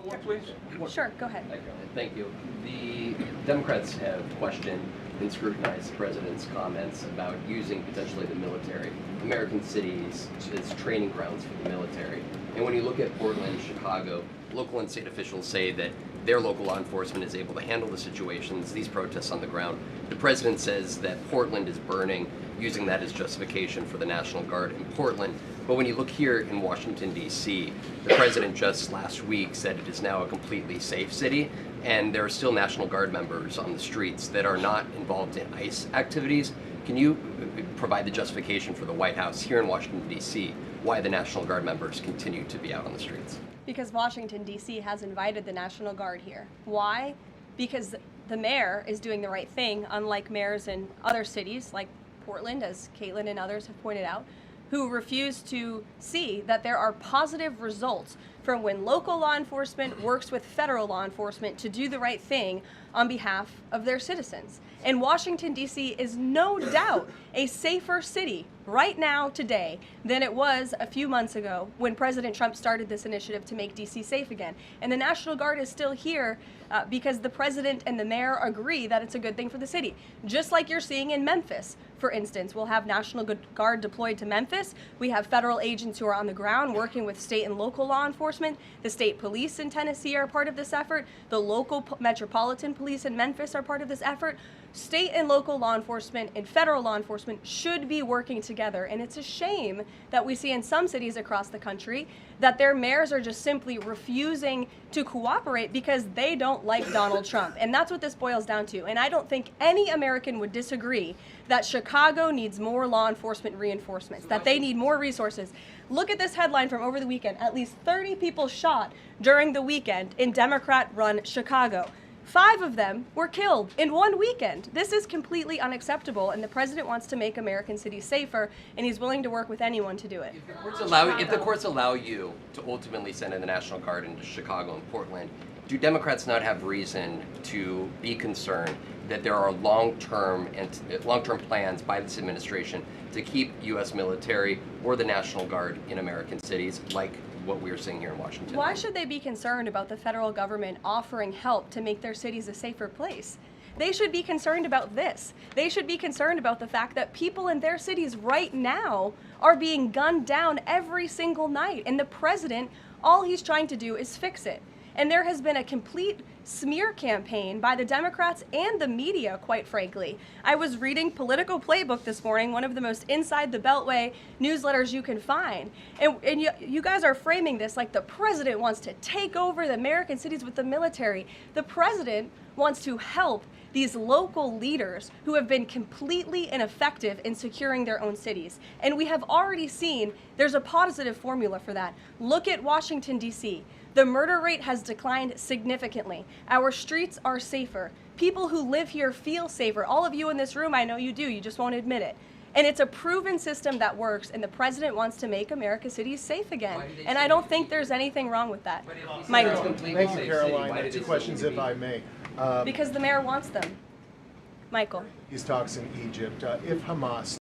One, please. Sure, go ahead. Thank you. The Democrats have questioned and scrutinized the president's comments about using potentially the military, American cities, as training grounds for the military. And when you look at Portland, Chicago, local and state officials say that their local law enforcement is able to handle the situations, these protests on the ground. The president says that Portland is burning, using that as justification for the National Guard in Portland. But when you look here in Washington, D.C., the president just last week said it is now a completely safe city, and there are still National Guard members on the streets that are not involved in ICE activities. Can you provide the justification for the White House here in Washington, D.C., why the National Guard members continue to be out on the streets? Because Washington, D.C. has invited the National Guard here. Why? Because the mayor is doing the right thing, unlike mayors in other cities like Portland, as Caitlin and others have pointed out, who refuse to see that there are positive results from when local law enforcement works with federal law enforcement to do the right thing on behalf of their citizens. And Washington, D.C. is no doubt a safer city right now, today, than it was a few months ago when President Trump started this initiative to make D.C. safe again. And the National Guard is still here because the president and the mayor agree that it's a good thing for the city. Just like you're seeing in Memphis, for instance. We'll have National Guard deployed to Memphis. We have federal agents who are on the ground working with state and local law enforcement. The state police in Tennessee are part of this effort. The local metropolitan police in Memphis are part of this effort. State and local law enforcement and federal law enforcement should be working together. And it's a shame that we see in some cities across the country that their mayors are just simply refusing to cooperate because they don't like Donald Trump. And that's what this boils down to. And I don't think any American would disagree that Chicago needs more law enforcement reinforcements, that they need more resources. Look at this headline from over the weekend. At least 30 people shot during the weekend in Democrat-run Chicago. 5 of them were killed in one weekend. This is completely unacceptable, and the president wants to make American cities safer, and he's willing to work with anyone to do it. If the courts allow you to ultimately send in the National Guard into Chicago and Portland, do Democrats not have reason to be concerned that there are long-term plans by this administration to keep U.S. military or the National Guard in American cities, like what we're seeing here in Washington? Why should they be concerned about the federal government offering help to make their cities a safer place? They should be concerned about this. They should be concerned about the fact that people in their cities right now are being gunned down every single night. And the president, all he's trying to do is fix it. And there has been a complete smear campaign by the Democrats and the media, quite frankly. I was reading Political Playbook this morning, one of the most inside the Beltway newsletters you can find. And you guys are framing this like the president wants to take over the American cities with the military. The president wants to help these local leaders who have been completely ineffective in securing their own cities. And we have already seen there's a positive formula for that. Look at Washington, D.C. The murder rate has declined significantly. Our streets are safer. People who live here feel safer. All of you in this room, I know you do, you just won't admit it. And it's a proven system that works, and the president wants to make America's cities safe again. And I don't think there's anything wrong with that. Michael. Thank you, Caroline. 2 questions, if I may. Because the mayor wants them. Michael. These talks in Egypt. If Hamas